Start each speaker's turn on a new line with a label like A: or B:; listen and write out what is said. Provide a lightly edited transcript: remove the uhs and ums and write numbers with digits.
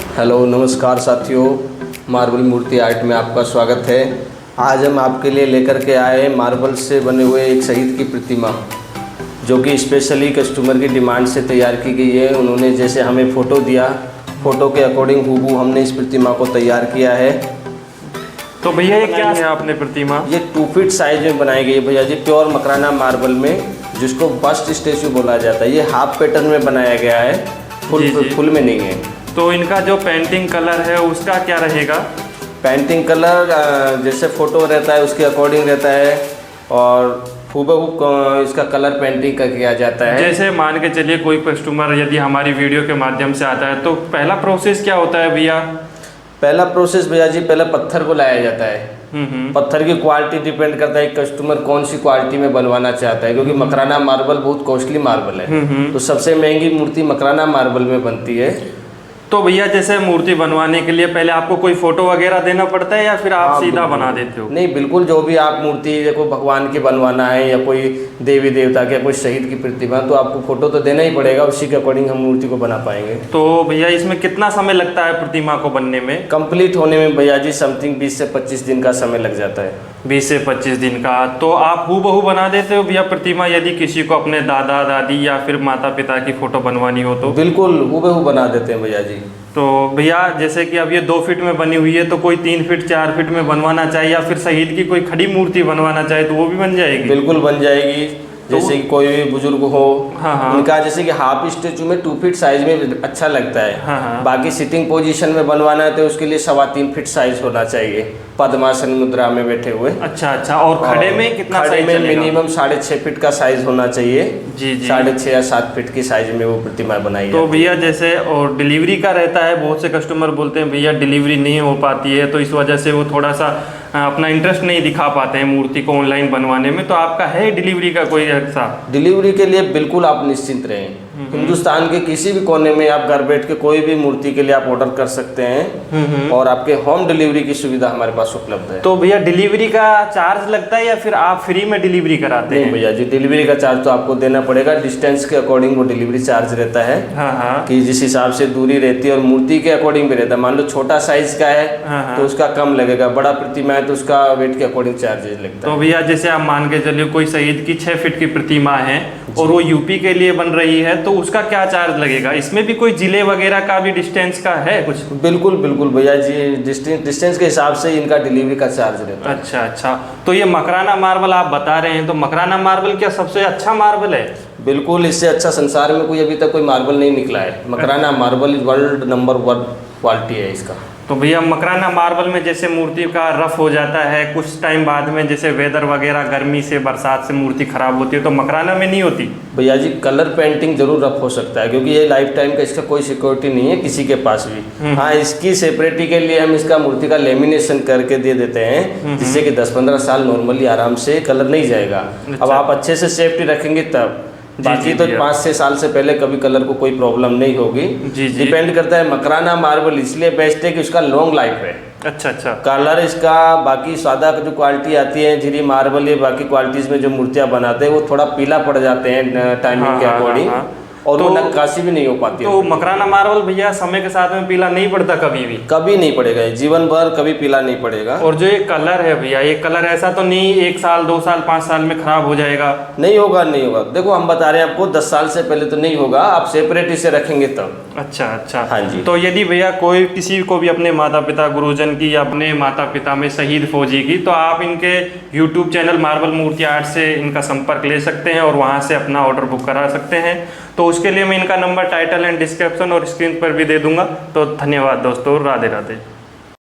A: Hello नमस्कार साथियों, marble मूर्ति art में आपका स्वागत है। आज हम आपके लिए लेकर के आए हैं मार्बल से बने हुए एक शहीद की प्रतिमा, जो कि स्पेशली कस्टमर की डिमांड से तैयार की गई है। उन्होंने जैसे हमें फ़ोटो दिया, फ़ोटो के अकॉर्डिंग हूबहू हमने इस प्रतिमा को तैयार किया है।
B: तो भैया ये क्या है आपने प्रतिमा?
A: ये 2 फीट साइज में बनाई गई है भैया जी, प्योर मकराना मार्बल में, जिसको बस्ट स्टैचू बोला जाता है। ये हाफ पैटर्न में बनाया गया है, फुल में नहीं है।
B: तो इनका जो पेंटिंग कलर है उसका क्या रहेगा?
A: पेंटिंग कलर जैसे फ़ोटो रहता है उसके अकॉर्डिंग रहता है, और हूबहू इसका कलर पेंटिंग का किया जाता है।
B: जैसे मान के चलिए कोई कस्टमर यदि हमारी वीडियो के माध्यम से आता है तो पहला प्रोसेस क्या होता है भैया?
A: पहला प्रोसेस भैया जी, पहले पत्थर को लाया जाता है। पत्थर की क्वालिटी डिपेंड करता है कस्टमर कौन सी क्वालिटी में बनवाना चाहता है, क्योंकि मकराना मार्बल बहुत कॉस्टली मार्बल है। तो सबसे महंगी मूर्ति मकराना मार्बल में बनती है।
B: तो भैया जैसे मूर्ति बनवाने के लिए पहले आपको कोई फोटो वगैरह देना पड़ता है या फिर आप सीधा बना देते हो?
A: नहीं, बिल्कुल, जो भी आप मूर्ति देखो भगवान की बनवाना है या कोई देवी देवता के, कोई शहीद की प्रतिमा, तो आपको फोटो तो देना ही पड़ेगा, उसी के अकॉर्डिंग हम मूर्ति को बना पाएंगे।
B: तो भैया इसमें कितना समय लगता है प्रतिमा को बनने में?
A: कंप्लीट होने में भैया जी समथिंग 20 से 25 दिन का समय लग जाता है।
B: 20 से 25 दिन का। तो आप हूबहू बना देते हो भैया प्रतिमा, यदि किसी को अपने दादा दादी या फिर माता पिता की फोटो बनवानी हो तो?
A: बिल्कुल हूबहू बना देते हैं भैया जी।
B: तो भैया जैसे कि अब ये 2 फीट में बनी हुई है, तो कोई 3 फीट 4 फीट में बनवाना चाहिए या फिर शहीद की कोई खड़ी मूर्ति बनवाना चाहे तो वो भी बन जाएगी?
A: बिल्कुल बन जाएगी। जैसे कि कोई भी बुजुर्ग हो, उनका जैसे कि हाफ स्टेचू में 2 फीट साइज में अच्छा लगता है। बाकी सिटिंग पोजीशन में बनवाना है तो उसके लिए 3.25 फीट साइज होना चाहिए, पद्मासन मुद्रा में बैठे हुए।
B: अच्छा। और खड़े में कितना
A: खड़े में मिनिमम 6.5 फीट का साइज होना चाहिए।
B: जी।
A: 6.5 या 7 फीट की साइज में वो प्रतिमा बनाई।
B: तो भैया जैसे और डिलीवरी का रहता है, बहुत से कस्टमर बोलते हैं भैया डिलीवरी नहीं हो पाती है, तो इस वजह से वो थोड़ा सा अपना इंटरेस्ट नहीं दिखा पाते हैं मूर्ति को ऑनलाइन बनवाने में। तो आपका है डिलीवरी का कोई ऐसा?
A: डिलीवरी के लिए बिल्कुल आप निश्चिंत रहें। हिंदुस्तान के किसी भी कोने में आप घर बैठ के कोई भी मूर्ति के लिए आप ऑर्डर कर सकते हैं, और आपके होम डिलीवरी की सुविधा हमारे पास उपलब्ध है।
B: तो भैया डिलीवरी का चार्ज लगता है या फिर आप फ्री में डिलीवरी कराते हैं?
A: नहीं भैया जी, डिलीवरी का चार्ज तो आपको देना पड़ेगा। डिस्टेंस के अकॉर्डिंग वो डिलीवरी चार्ज रहता है। कि जिस हिसाब से दूरी रहती है और मूर्ति के अकॉर्डिंग भी रहता है। मान लो छोटा साइज का है तो उसका कम लगेगा, बड़ा प्रतिमा है तो उसका वेट के अकॉर्डिंग चार्जेस लगता है।
B: तो भैया जैसे आप मान के चलिए कोई शहीद की 6 फीट की प्रतिमा है और वो यूपी के लिए बन रही है, तो उसका क्या चार्ज लगेगा? इसमें भी कोई जिले वगैरह का भी डिस्टेंस का है कुछ?
A: बिल्कुल भैया जी, डिस्टेंस के हिसाब से इनका डिलीवरी का चार्ज रहता है।
B: अच्छा। तो ये मकराना मार्बल आप बता रहे हैं, तो मकराना मार्बल क्या सबसे अच्छा मार्बल है?
A: बिल्कुल, इससे अच्छा संसार में कोई अभी तक कोई मार्बल नहीं निकला है। Makrana marble world number 1 quality है इसका।
B: तो भैया मकराना मार्बल में जैसे मूर्ति का रफ हो जाता है कुछ टाइम बाद में, जैसे वेदर वगैरह गर्मी से बरसात से मूर्ति खराब होती है, तो मकराना में नहीं होती?
A: भैया जी कलर पेंटिंग जरूर रफ हो सकता है, क्योंकि ये लाइफ टाइम का इसका कोई सिक्योरिटी नहीं है किसी के पास भी। हाँ, इसकी सेपरेटी के लिए हम इसका मूर्ति का लेमिनेशन करके दे देते हैं, जिससे कि 10-15 साल नॉर्मली आराम से कलर नहीं जाएगा। अब आप अच्छे से सेफ्टी रखेंगे तब, बाकी तो 5-6 साल से पहले कभी कलर को कोई प्रॉब्लम नहीं होगी। डिपेंड करता है। मकराना मार्बल इसलिए बेस्ट है कि उसका लॉन्ग लाइफ है। अच्छा। कलर इसका, बाकी सादा जो क्वालिटी आती है झिरी मार्बल, ये बाकी क्वालिटीज में जो मूर्तियां बनाते हैं वो थोड़ा पीला पड़ जाते हैं टाइमिंग के अकॉर्डिंग, और तो वो नक्काशी भी नहीं हो पाती।
B: तो मकराना मार्बल भैया समय के साथ में पीला नहीं पड़ता कभी भी?
A: कभी नहीं पड़ेगा, जीवन भर कभी पीला नहीं पड़ेगा।
B: और जो ये कलर है भैया, ये कलर ऐसा तो नहीं 1 साल 2 साल 5 साल में खराब हो जाएगा?
A: नहीं होगा। देखो हम बता रहे हैं आपको, 10 साल से पहले तो नहीं होगा, आप सेपरेट इसे रखेंगे तब।
B: अच्छा।
A: हाँ जी।
B: तो यदि भैया कोई किसी को भी अपने माता पिता गुरुजन की या अपने माता पिता में शहीद फौजी की, तो आप इनके YouTube चैनल मार्बल मूर्ति आर्ट से इनका संपर्क ले सकते हैं और वहां से अपना ऑर्डर बुक करा सकते हैं। तो उसके लिए मैं इनका नंबर टाइटल एंड डिस्क्रिप्शन और स्क्रीन पर भी दे दूंगा। तो धन्यवाद दोस्तों, राधे राधे।